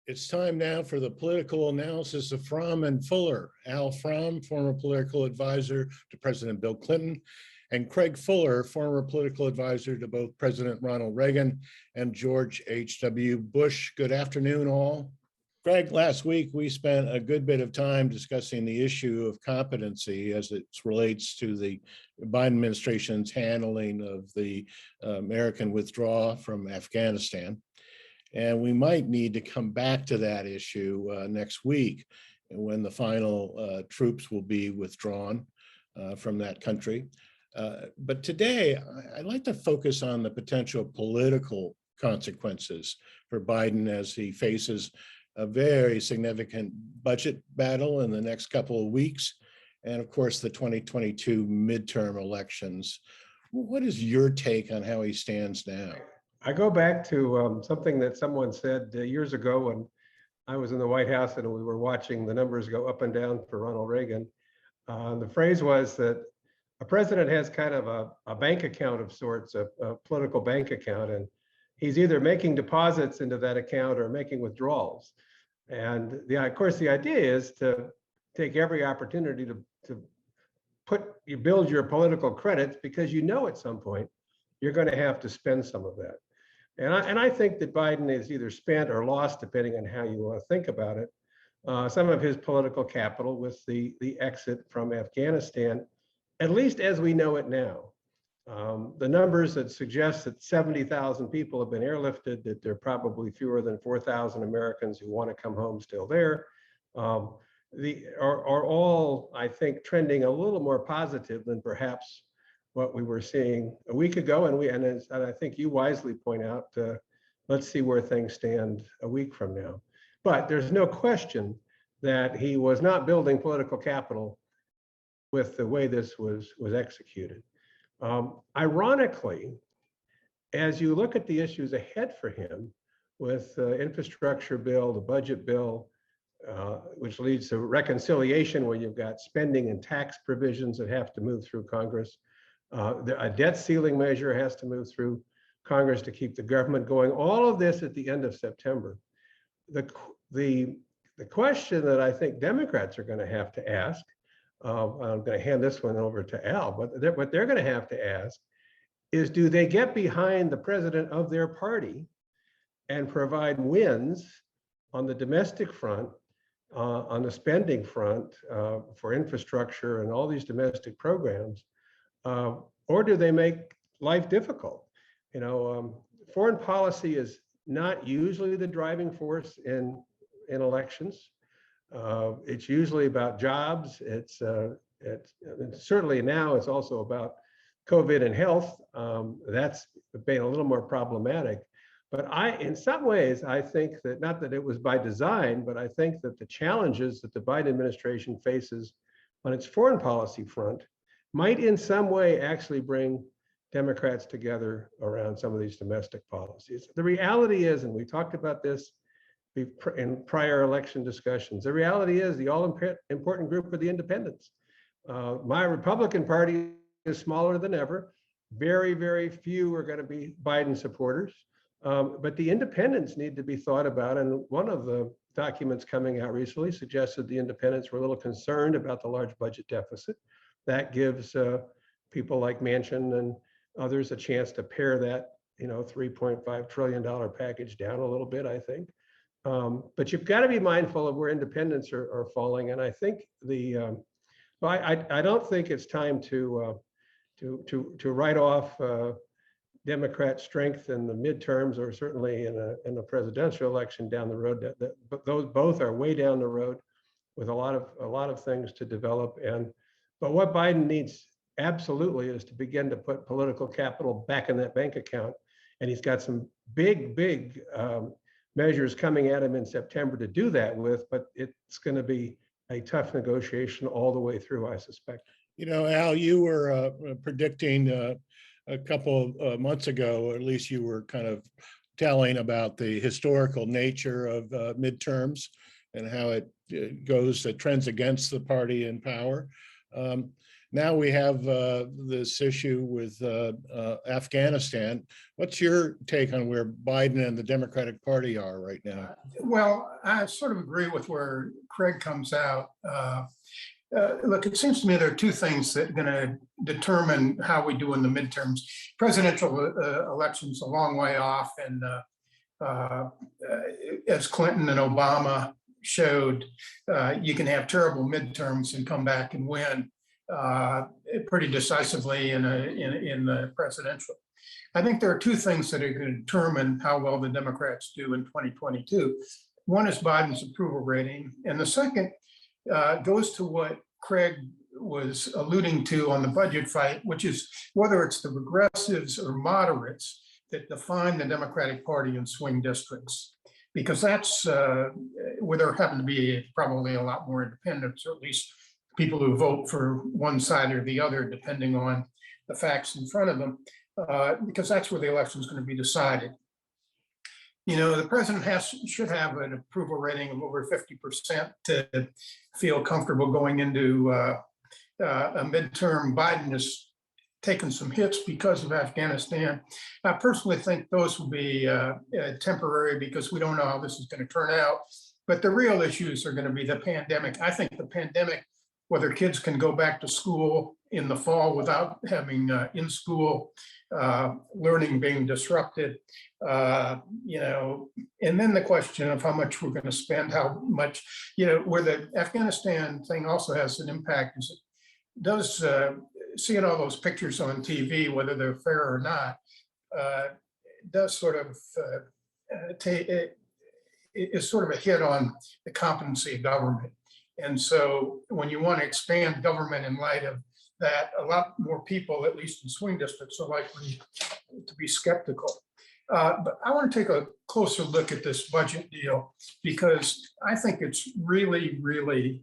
It's time now for the political analysis of Fromm and Fuller. Al Fromm, former political advisor to President Bill Clinton, and Craig Fuller, former political advisor to both President Ronald Reagan and George H.W. Bush. Good afternoon, all. Greg, last week we spent a good bit of time discussing the issue of competency as it relates to the Biden administration's handling of the American withdrawal from Afghanistan. And we might need to come back to that issue next week when the final troops will be withdrawn from that country. But today, I'd like to focus on the potential political consequences for Biden as he faces a very significant budget battle in the next couple of weeks, and of course, the 2022 midterm elections. What is your take on how he stands now? I go back to something that someone said years ago when I was in the White House and we were watching the numbers go up and down for Ronald Reagan. The phrase was that a president has kind of a bank account of sorts, a political bank account, and he's either making deposits into that account or making withdrawals. And of course, the idea is to take every opportunity to build your political credits, because you know at some point you're going to have to spend some of that. And I think that Biden is either spent or lost, depending on how you want to think about it, some of his political capital with the exit from Afghanistan, at least as we know it now. The numbers that suggest that 70,000 people have been airlifted, that there are probably fewer than 4,000 Americans who want to come home still there, are all, I think, trending a little more positive than perhaps what we were seeing a week ago. And I think you wisely point out, let's see where things stand a week from now. But there's no question that he was not building political capital with the way this was executed. Ironically, as you look at the issues ahead for him with the infrastructure bill, the budget bill, which leads to reconciliation where you've got spending and tax provisions that have to move through Congress, a debt ceiling measure has to move through Congress to keep the government going, all of this at the end of September. The question that I think Democrats are going to have to ask, I'm going to hand this one over to Al, but what they're going to have to ask is, do they get behind the president of their party and provide wins on the domestic front, on the spending front for infrastructure and all these domestic programs, or do they make life difficult? Foreign policy is not usually the driving force in elections. It's usually about jobs. It's certainly now it's also about COVID and health. That's been a little more problematic. But in some ways, I think that, not that it was by design, but I think that the challenges that the Biden administration faces on its foreign policy front might in some way actually bring Democrats together around some of these domestic policies. The reality is, and we talked about this in prior election discussions, the reality is the all-important group are the independents. My Republican Party is smaller than ever. Very, very few are going to be Biden supporters. But the independents need to be thought about. And one of the documents coming out recently suggested the independents were a little concerned about the large budget deficit. That gives people like Manchin and others a chance to pare that $3.5 trillion package down a little bit, I think. But you've got to be mindful of where independents are falling. And I think I don't think it's time to write off Democrat strength in the midterms, or certainly in a presidential election down the road. But those both are way down the road with a lot of things to develop. But what Biden needs absolutely is to begin to put political capital back in that bank account. And he's got some big measures coming at him in September to do that with, but it's going to be a tough negotiation all the way through, I suspect. Al, you were predicting a couple of months ago, or at least you were kind of telling about the historical nature of midterms and how it trends against the party in power. Now we have this issue with Afghanistan. What's your take on where Biden and the Democratic Party are right now? Well, I sort of agree with where Craig comes out. Look, it seems to me there are two things that are going to determine how we do in the midterms. Presidential elections a long way off, and as Clinton and Obama showed, you can have terrible midterms and come back and win pretty decisively in the presidential. I think there are two things that are going to determine how well the Democrats do in 2022. One is Biden's approval rating, and the second goes to what Craig was alluding to on the budget fight, which is whether it's the progressives or moderates that define the Democratic Party in swing districts, because that's where there happen to be probably a lot more independents, or at least people who vote for one side or the other, depending on the facts in front of them, because that's where the election is going to be decided. You know, the president should have an approval rating of over 50% to feel comfortable going into a midterm. Biden has taken some hits because of Afghanistan. I personally think those will be temporary because we don't know how this is going to turn out. But the real issues are going to be the pandemic. I think the pandemic, whether kids can go back to school in the fall without having in-school learning being disrupted, you know, and then the question of how much we're going to spend, how much, you know, where the Afghanistan thing also has an impact is it does, seeing all those pictures on TV, whether they're fair or not, does sort of is sort of a hit on the competency of government. And so when you want to expand government in light of that, a lot more people, at least in swing districts, are likely to be skeptical. But I want to take a closer look at this budget deal because I think it's really, really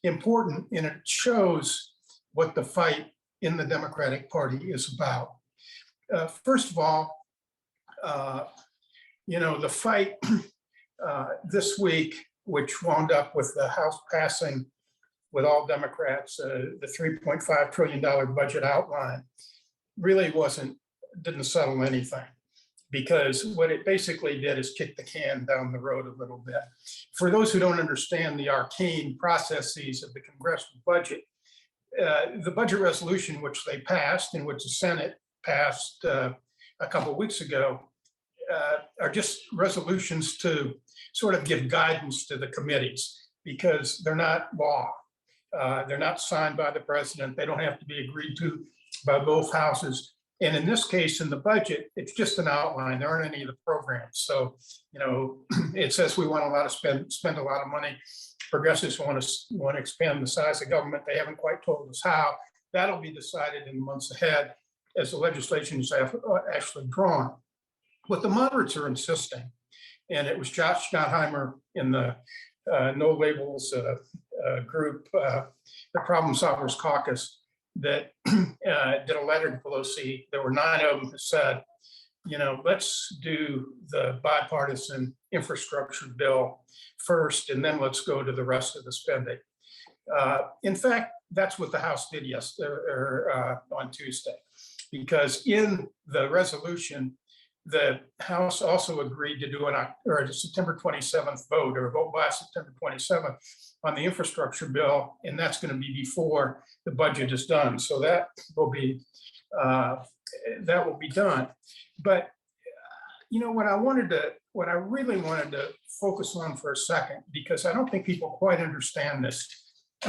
important, and it shows what the fight in the Democratic Party is about. First of all, you know, the fight this week, which wound up with the House passing with all Democrats, the $3.5 trillion budget outline, really didn't settle anything, because what it basically did is kick the can down the road a little bit. For those who don't understand the arcane processes of the congressional budget, the budget resolution which they passed, and which the Senate passed a couple of weeks ago, are just resolutions to sort of give guidance to the committees, because they're not law. They're not signed by the president. They don't have to be agreed to by both houses. And in this case, in the budget, it's just an outline. There aren't any of the programs. So, you know, it says we want spend a lot of money. Progressives want to expand the size of government. They haven't quite told us how. That'll be decided in the months ahead as the legislation is actually drawn. What the moderates are insisting, and it was Josh Gottheimer in the No Labels group, the Problem Solvers Caucus, that did a letter to Pelosi. There were 9 of them that said, you know, let's do the bipartisan infrastructure bill first, and then let's go to the rest of the spending. In fact, that's what the House did on Tuesday, because in the resolution, the House also agreed to do a September 27th vote, or a vote by September 27th on the infrastructure bill, and that's going to be before the budget is done. So that will be done. But you know what I really wanted to focus on for a second, because I don't think people quite understand this,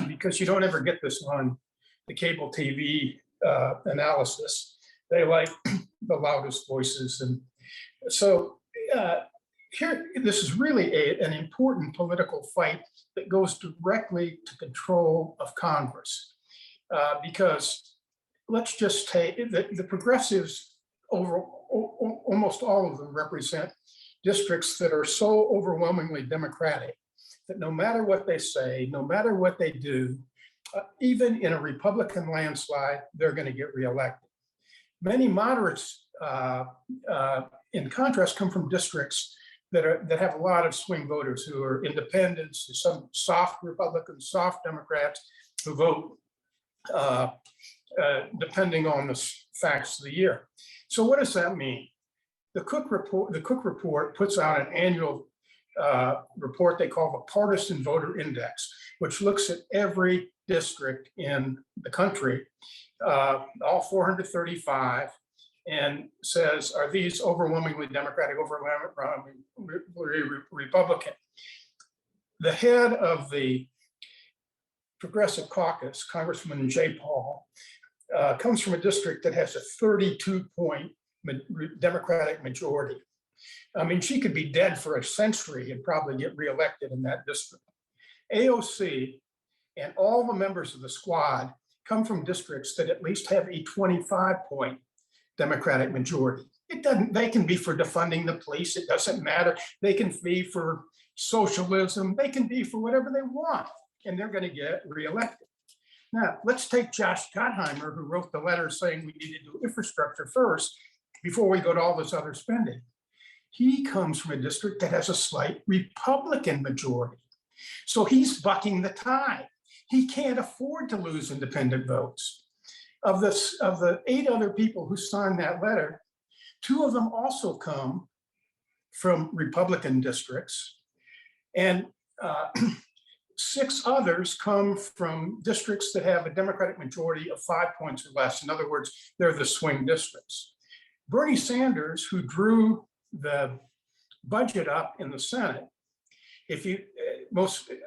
because you don't ever get this on the cable TV analysis. They like the loudest voices, and so here, this is really an important political fight that goes directly to control of Congress, because let's just take the progressives. Almost all of them represent districts that are so overwhelmingly Democratic that no matter what they say, no matter what they do, even in a Republican landslide, they're going to get reelected. Many moderates, in contrast, come from districts that have a lot of swing voters who are independents, some soft Republicans, soft Democrats who vote depending on the facts of the year. So what does that mean? The Cook report puts out an annual report they call the Partisan Voter Index, which looks at every district in the country, all 435, and says, are these overwhelmingly Democratic, overwhelmingly Republican? The head of the Progressive Caucus, Congressman Jay Paul, comes from a district that has a 32-point Democratic majority. I mean, she could be dead for a century and probably get reelected in that district. AOC and all the members of the squad come from districts that at least have a 25-point Democratic majority. It doesn't, they can be for defunding the police, it doesn't matter. They can be for socialism, they can be for whatever they want, and they're going to get reelected. Now, let's take Josh Gottheimer, who wrote the letter saying we need to do infrastructure first before we go to all this other spending. He comes from a district that has a slight Republican majority. So he's bucking the tide. He can't afford to lose independent votes. Of the 8 other people who signed that letter, 2 of them also come from Republican districts, and 6 others come from districts that have a Democratic majority of 5 points or less. In other words, they're the swing districts. Bernie Sanders, who drew the budget up in the Senate, I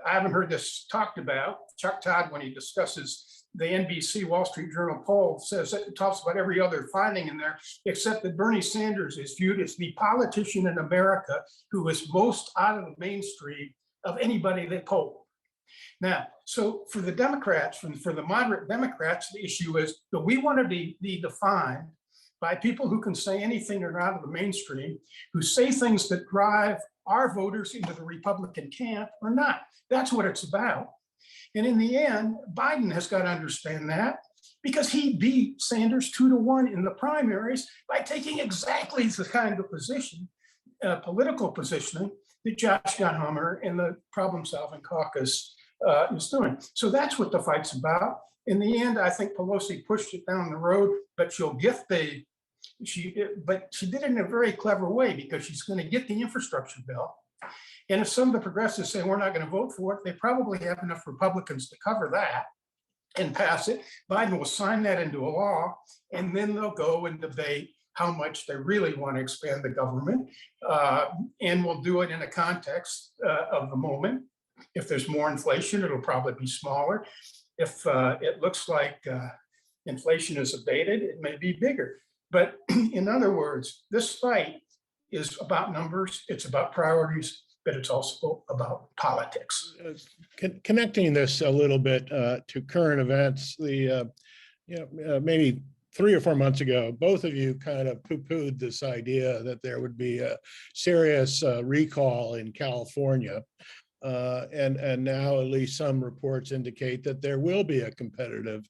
haven't heard this talked about. Chuck Todd, when he discusses the NBC Wall Street Journal poll, says it talks about every other finding in there, except that Bernie Sanders is viewed as the politician in America who is most out of the mainstream of anybody they polled. Now, so for the Democrats, for the moderate Democrats, the issue is that we want to be defined by people who can say anything or out of the mainstream, who say things that drive our voters into the Republican camp or not. That's what it's about. And in the end, Biden has got to understand that, because he beat Sanders 2-1 in the primaries by taking exactly the kind of position, political positioning that Josh Gottheimer and the Problem Solving Caucus is doing. So that's what the fight's about. In the end, I think Pelosi pushed it down the road, but she'll get she did it in a very clever way, because she's going to get the infrastructure bill. And if some of the progressives say we're not going to vote for it, they probably have enough Republicans to cover that and pass it. Biden will sign that into a law, and then they'll go and debate how much they really want to expand the government. And we'll do it in a context of the moment. If there's more inflation, it'll probably be smaller. If it looks like inflation is abated, it may be bigger. But in other words, this fight is about numbers, it's about priorities, but it's also about politics. Connecting this a little bit to current events, maybe 3 or 4 months ago, both of you kind of poo-pooed this idea that there would be a serious recall in California. And now at least some reports indicate that there will be a competitive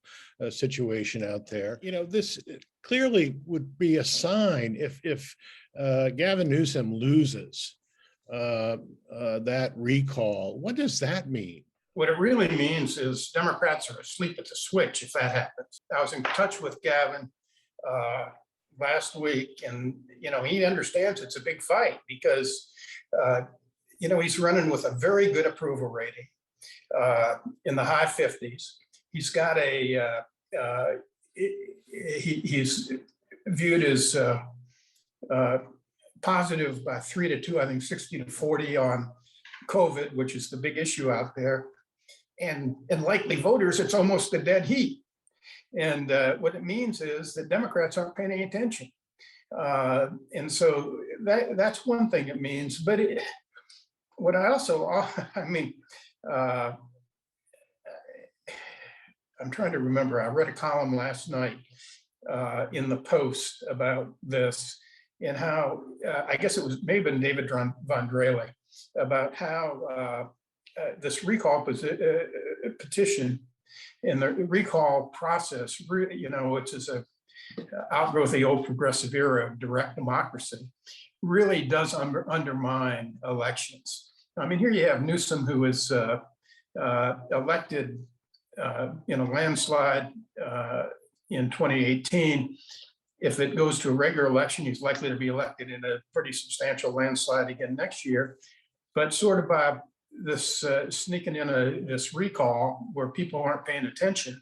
situation out there. This clearly would be a sign if Gavin Newsom loses that recall. What does that mean? What it really means is Democrats are asleep at the switch if that happens. I was in touch with Gavin last week, and he understands it's a big fight because he's running with a very good approval rating in the high 50s. He's got he's viewed as positive by 3-2, I think 60-40 on COVID, which is the big issue out there. And likely voters, it's almost a dead heat. And what it means is that Democrats aren't paying any attention. And so that's one thing it means. But what I also, I'm trying to remember, I read a column last night in the Post about this, and how, I guess it was maybe David Von Drehle, about how this recall petition and the recall process, which is a outgrowth of the old progressive era of direct democracy, really does undermine elections. I mean, here you have Newsom, who was elected in a landslide in 2018. If it goes to a regular election, he's likely to be elected in a pretty substantial landslide again next year. But sort of by this sneaking in this recall where people aren't paying attention,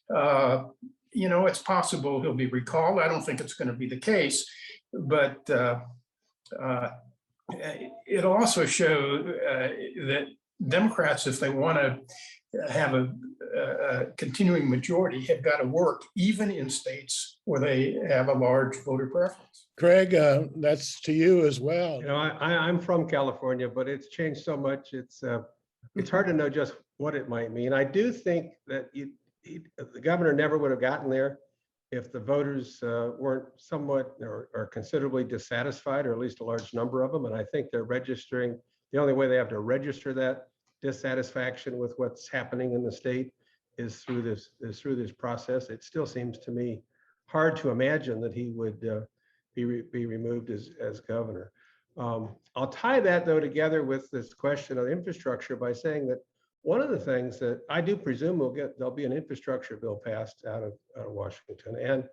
it's possible he'll be recalled. I don't think it's going to be the case, but it'll also show that Democrats, if they want to have a continuing majority, have got to work even in states where they have a large voter preference. Craig, that's to you as well. I'm from California, but it's changed so much. It's hard to know just what it might mean. I do think that the governor never would have gotten there if the voters weren't somewhat or considerably dissatisfied, or at least a large number of them. And I think they're registering. The only way they have to register that dissatisfaction with what's happening in the state is through this process. It still seems to me hard to imagine that he would be removed as governor. I'll tie that though together with this question of infrastructure by saying that one of the things that I do presume there'll be an infrastructure bill passed out of Washington, and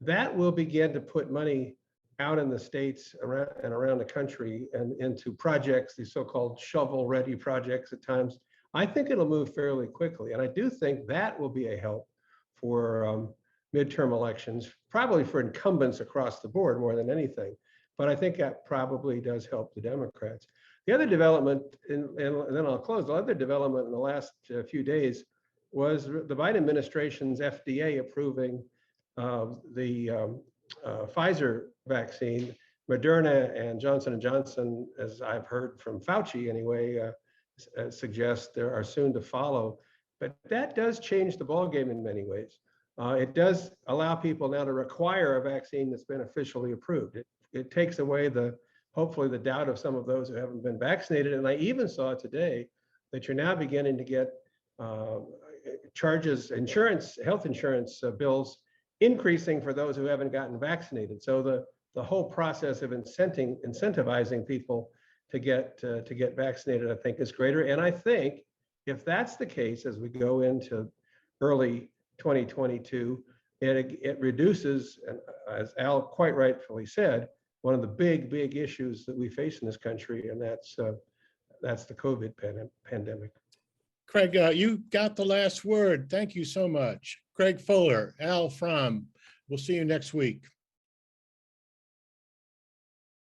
that will begin to put money out in the states around the country and into projects, these so-called shovel-ready projects at times. I think it'll move fairly quickly, and I do think that will be a help for midterm elections, probably for incumbents across the board more than anything. But I think that probably does help the Democrats. The other development, and then I'll close, the other development in the last few days was the Biden administration's FDA approving the Pfizer vaccine. Moderna and Johnson & Johnson, as I've heard from Fauci anyway, suggest there are soon to follow. But that does change the ballgame in many ways. It does allow people now to require a vaccine that's been officially approved. It takes away hopefully the doubt of some of those who haven't been vaccinated. And I even saw today that you're now beginning to get health insurance bills increasing for those who haven't gotten vaccinated. So the whole process of incentivizing people to get vaccinated, I think, is greater. And I think if that's the case, as we go into early 2022, it reduces, as Al quite rightfully said, one of the big issues that we face in this country, and that's the COVID pandemic. Craig, you got the last word. Thank you so much. Craig Fuller, Al Fromm. We'll see you next week.